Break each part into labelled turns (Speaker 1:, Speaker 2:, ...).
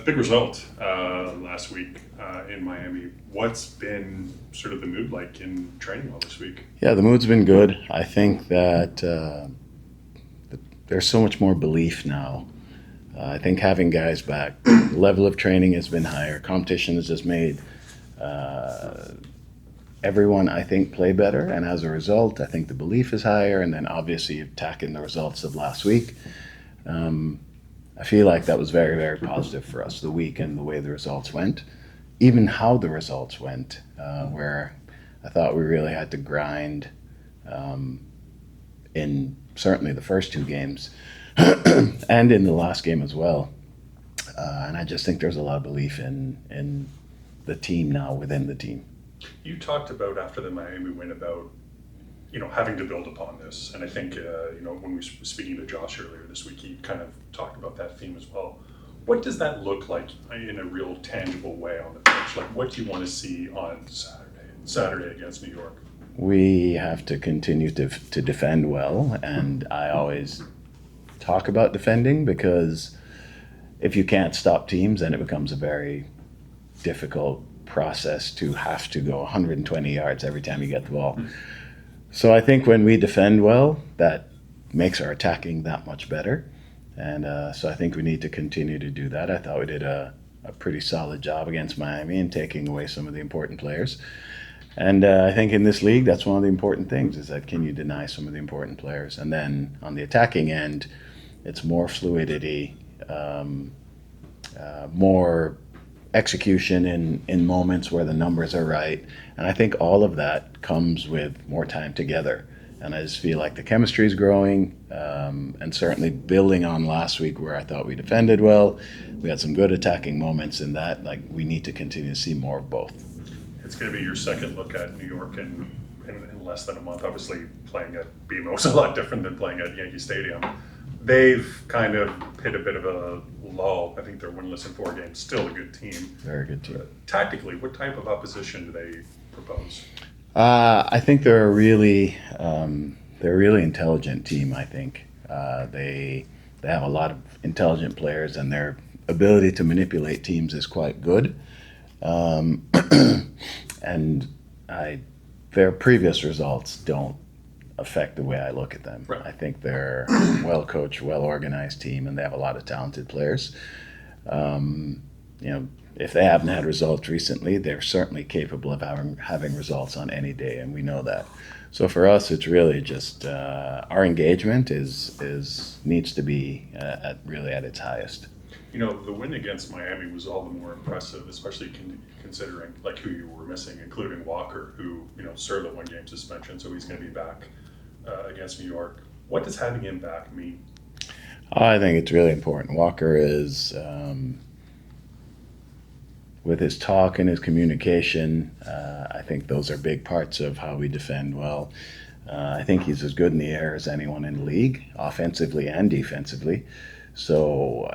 Speaker 1: Big result last week in Miami. What's been sort of the mood like in training all this week?
Speaker 2: Yeah, the mood's been good. I think that there's so much more belief now. I think having guys back, the level of training has been higher. Competition has just made everyone, I think, play better. And as a result, I think the belief is higher. And then obviously attacking the results of last week. I feel like that was very, very positive for us, the week and the way the results went. Even how the results went, where I thought we really had to grind in certainly the first two games and in the last game as well. And I just think there's a lot of belief in the team now within the team.
Speaker 1: You talked about after the Miami win about having to build upon this, and I think when we were speaking to Josh earlier this week, he kind of talked about that theme as well. What does that look like in a real tangible way on the pitch? Like, what do you want to see on Saturday against New York?
Speaker 2: We have to continue to defend well, and I always talk about defending because if you can't stop teams, then it becomes a very difficult process to have to go 120 yards every time you get the ball. So I think when we defend well, that makes our attacking that much better. And so I think we need to continue to do that. I thought we did a pretty solid job against Miami in taking away some of the important players. And I think in this league, that's one of the important things is that can you deny some of the important players? And then on the attacking end, it's more fluidity, more execution in moments where the numbers are right. And I think all of that comes with more time together. And I just feel like the chemistry is growing, and certainly building on last week where I thought we defended well. We had some good attacking moments in that. Like, we need to continue to see more of both.
Speaker 1: It's going to be your second look at New York in less than a month. Obviously, playing at BMO is a lot different than playing at Yankee Stadium. They've kind of hit a bit of a lull. I think they're winless in 4 games. Still a good team.
Speaker 2: Very good team.
Speaker 1: Tactically, what type of opposition do they propose?
Speaker 2: I think they're a really intelligent team. I think they have a lot of intelligent players, and their ability to manipulate teams is quite good. And their previous results don't affect the way I look at them.
Speaker 1: Right.
Speaker 2: I think they're a well-coached, well-organized team, and they have a lot of talented players. If they haven't had results recently, they're certainly capable of having results on any day, and we know that. So for us, it's really just our engagement needs to be at its highest.
Speaker 1: The win against Miami was all the more impressive, especially considering like who you were missing, including Walker, who served a 1-game suspension, so he's going to be back against New York. What does having him back mean?
Speaker 2: I think it's really important. Walker is, with his talk and his communication, I think those are big parts of how we defend well. I think he's as good in the air as anyone in the league, offensively and defensively. So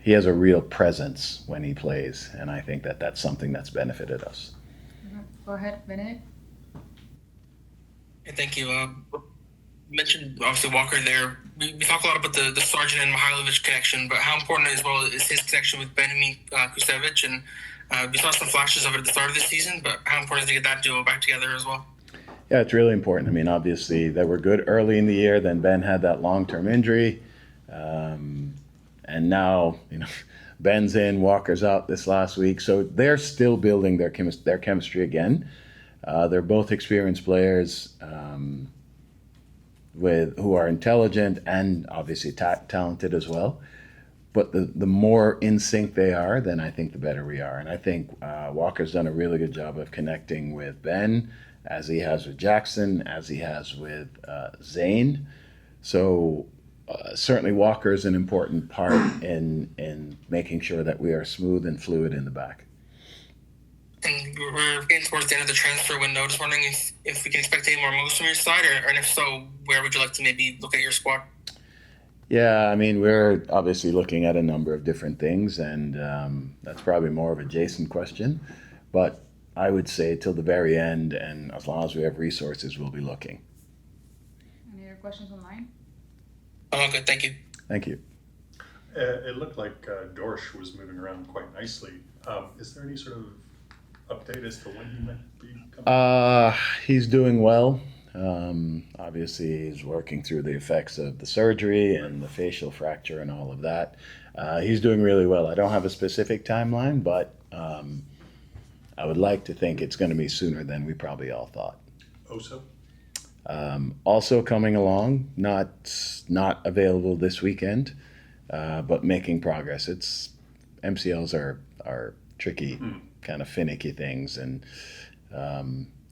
Speaker 2: he has a real presence when he plays, and I think that's something that's benefited us.
Speaker 3: Go ahead, Benedict.
Speaker 4: Hey, thank you. You mentioned obviously Walker there. We talk a lot about the Sargent and Mihailovic connection, but how important as well is his connection with Benjamin Kustevic? And we saw some flashes of it at the start of the season, but how important is to get that duo back together as well?
Speaker 2: Yeah, it's really important. I mean, obviously they were good early in the year, then Ben had that long-term injury. And now, Ben's in, Walker's out this last week. So they're still building their chemistry again. They're both experienced players who are intelligent and obviously talented as well. But the more in sync they are, then I think the better we are. And I think Walker's done a really good job of connecting with Ben, as he has with Jackson, as he has with Zane. So certainly Walker is an important part in making sure that we are smooth and fluid in the back.
Speaker 4: And we're getting towards the end of the transfer window. Just wondering if we can expect any more moves from your side, and if so, where would you like to maybe look at your squad?
Speaker 2: Yeah, I mean, we're obviously looking at a number of different things, and that's probably more of a Jason question. But I would say till the very end, and as long as we have resources, we'll be looking.
Speaker 3: Any other questions online?
Speaker 4: Oh, good. Thank you.
Speaker 2: Thank you.
Speaker 1: It looked like Dorsch was moving around quite nicely. Is there any sort of update as to when he might be coming?
Speaker 2: He's doing well. Obviously, he's working through the effects of the surgery and the facial fracture and all of that. He's doing really well. I don't have a specific timeline, but I would like to think it's going to be sooner than we probably all thought.
Speaker 1: Oso?
Speaker 2: Also coming along, not available this weekend, but making progress. It's MCLs are tricky, kind of finicky things, and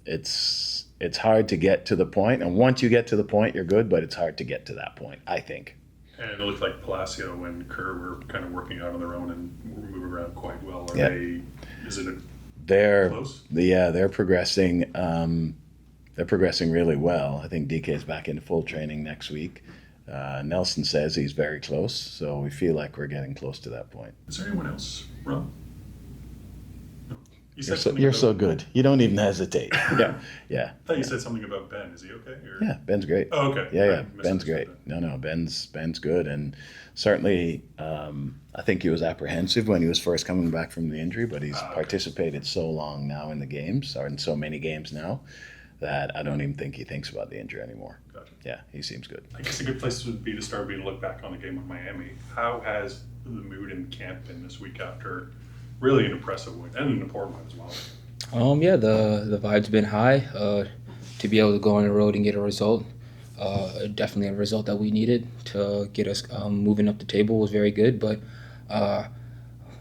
Speaker 2: it's hard to get to the point. And once you get to the point, you're good, but it's hard to get to that point, I think.
Speaker 1: And it looked like Palacio and Kerr were kind of working out on their own and were moving around quite well.
Speaker 2: Yeah.
Speaker 1: Is it
Speaker 2: They're
Speaker 1: close?
Speaker 2: they're progressing. They're progressing really well. I think DK is back into full training next week. Nelson says he's very close, so we feel like we're getting close to that point.
Speaker 1: Is there anyone else, Rob? No.
Speaker 2: You're so good. You don't even hesitate. Yeah.
Speaker 1: I thought you said something about Ben. Is he okay? Or?
Speaker 2: Yeah, Ben's great.
Speaker 1: Oh, okay.
Speaker 2: Yeah,
Speaker 1: I
Speaker 2: Ben's
Speaker 1: misunderstood
Speaker 2: great. No, Ben's good, and certainly, I think he was apprehensive when he was first coming back from the injury, but he's participated so long now in the games, or in so many games now, that I don't even think he thinks about the injury anymore.
Speaker 1: Gotcha.
Speaker 2: Yeah, he seems good.
Speaker 1: I guess a good place would be to start being to look back on the game with Miami. How has the mood in camp been this week after really an impressive win and an important one as well?
Speaker 5: Yeah, the vibe's been high. To be able to go on the road and get a result, definitely a result that we needed to get us moving up the table was very good. But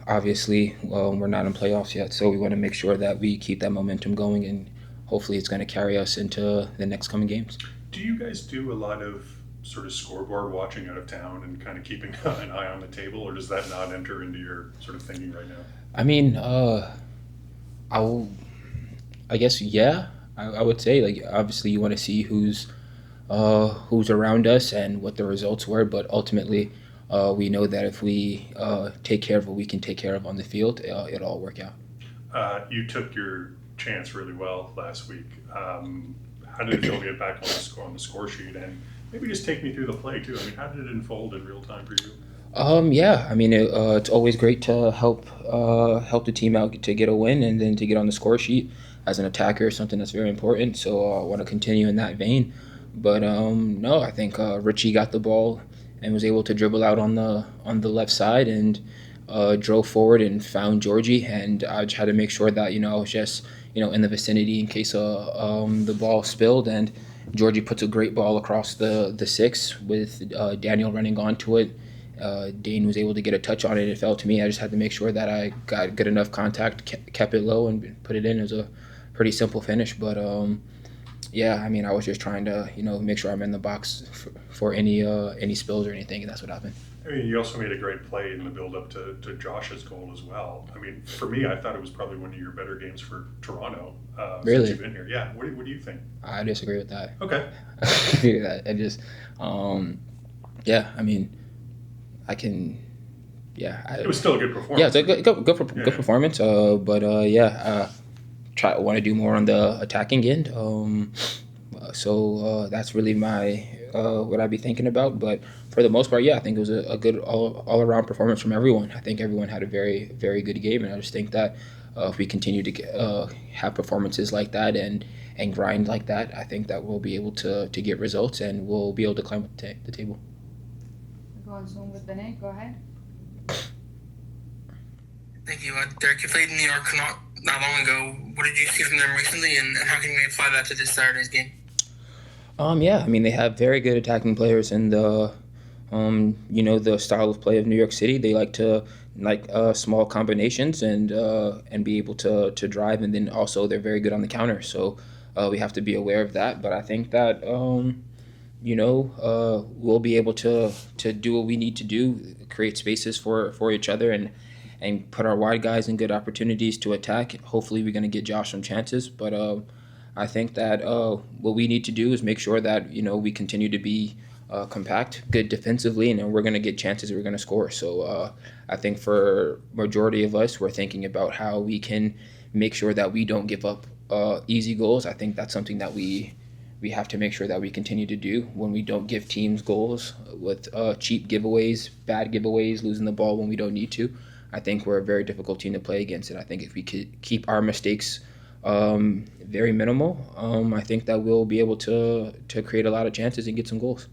Speaker 5: obviously, we're not in playoffs yet, so we want to make sure that we keep that momentum going, and hopefully it's going to carry us into the next coming games.
Speaker 1: Do you guys do a lot of sort of scoreboard watching out of town and kind of keeping an eye on the table, or does that not enter into your sort of thinking right now?
Speaker 5: I mean, I guess yeah. I would say, like, obviously you want to see who's around us and what the results were, but ultimately we know that if we take care of what we can take care of on the field, it'll all work out.
Speaker 1: You took your chance really well last week. How did it feel to get back on the score sheet? And maybe just take me through the play too. I mean, how did it unfold in real time for you?
Speaker 5: Yeah, I mean, it's always great to help the team out to get a win and then to get on the score sheet as an attacker is something that's very important. So I want to continue in that vein. But no, I think Richie got the ball and was able to dribble out on the left side and drove forward and found Georgie. And I just had to make sure that I was just in the vicinity in case the ball spilled. And Georgie puts a great ball across the six with Daniel running onto it. Dane was able to get a touch on it. It fell to me. I just had to make sure that I got good enough contact, kept it low, and put it in. It was a pretty simple finish. But yeah, I mean, I was just trying to make sure I'm in the box for any spills or anything, and that's what happened.
Speaker 1: I mean, you also made a great play in the build-up to Josh's goal as well. I mean, for me, I thought it was probably one of your better games for Toronto
Speaker 5: really?
Speaker 1: since you've been here. Yeah, what do you think?
Speaker 5: I disagree with that.
Speaker 1: Okay.
Speaker 5: I disagree with that. I just, yeah, I mean, I can, yeah.
Speaker 1: It was still a good performance.
Speaker 5: Yeah, it's a good performance. But yeah, want to do more on the attacking end. So that's really my what I'd be thinking about. But for the most part, yeah, I think it was a good all around performance from everyone. I think everyone had a very, very good game, and I just think that if we continue to have performances like that and grind like that, I think that we'll be able to get results and we'll be able to climb up the table.
Speaker 3: Go on Zoom with Vinay. Go ahead.
Speaker 4: Thank you. Derrick, you played in New York not long ago. What did you see from them recently, and how can we apply that to this Saturday's game?
Speaker 5: Yeah, I mean, they have very good attacking players, and the style of play of New York City. They like small combinations and be able to drive, and then also they're very good on the counter. So we have to be aware of that. But I think that we'll be able to do what we need to do, create spaces for each other, and put our wide guys in good opportunities to attack. Hopefully, we're going to get Josh some chances, but. I think that what we need to do is make sure that we continue to be compact, good defensively, and then we're going to get chances. We're going to score. So I think for majority of us, we're thinking about how we can make sure that we don't give up easy goals. I think that's something that we we have to make sure that we continue to do when we don't give teams goals with cheap giveaways, bad giveaways, losing the ball when we don't need to. I think we're a very difficult team to play against, and I think if we could keep our mistakes very minimal, I think that we'll be able to create a lot of chances and get some goals.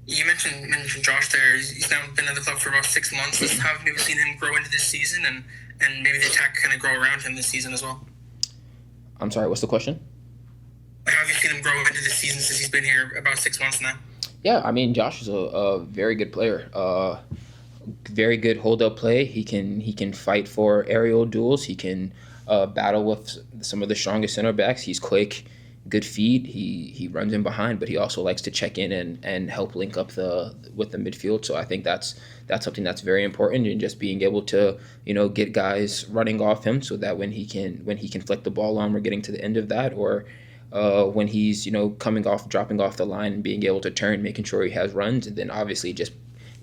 Speaker 4: You mentioned Josh there. He's now been in the club for about 6 months. How have you seen him grow into this season, and maybe the attack kind of grow around him this season as well?
Speaker 5: I'm sorry, what's the question?
Speaker 4: How have you seen him grow into this season since he's been here about 6 months now?
Speaker 5: Yeah, I mean, Josh is a very good player. Very good hold-up play. He can fight for aerial duels. He can battle with some of the strongest center backs. He's quick, good feet. He runs in behind, but he also likes to check in and help link up with the midfield. So I think that's something that's very important, and just being able to get guys running off him, so that when he can flick the ball on, we're getting to the end of that, or when he's dropping off the line and being able to turn, making sure he has runs, and then obviously just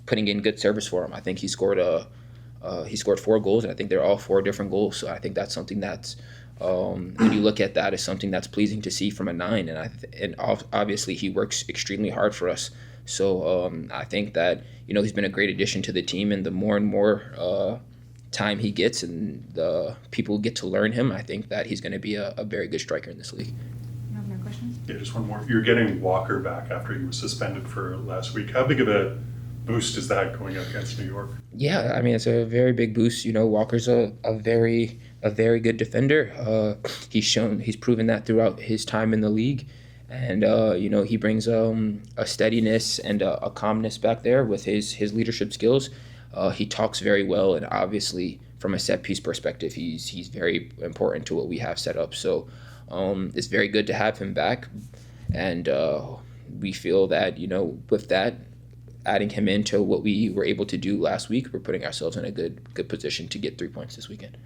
Speaker 5: putting in good service for him. I think he scored 4 goals, and I think they're all 4 different goals. So I think that's something that's when you look at that, is something that's pleasing to see from a 9. And obviously he works extremely hard for us. So I think that he's been a great addition to the team, and the more and more time he gets and the people get to learn him, I think that he's going to be a very good striker in this league.
Speaker 3: You have more questions?
Speaker 1: Yeah, just one more. You're getting Walker back after he was suspended for last week. How big of a boost is that going up against New York?
Speaker 5: Yeah, I mean, it's a very big boost. Walker's a very good defender. He's proven that throughout his time in the league, and he brings a steadiness and a calmness back there with his leadership skills. He talks very well, and obviously from a set piece perspective, he's very important to what we have set up. So it's very good to have him back, and we feel that with that, adding him into what we were able to do last week, we're putting ourselves in a good position to get 3 points this weekend.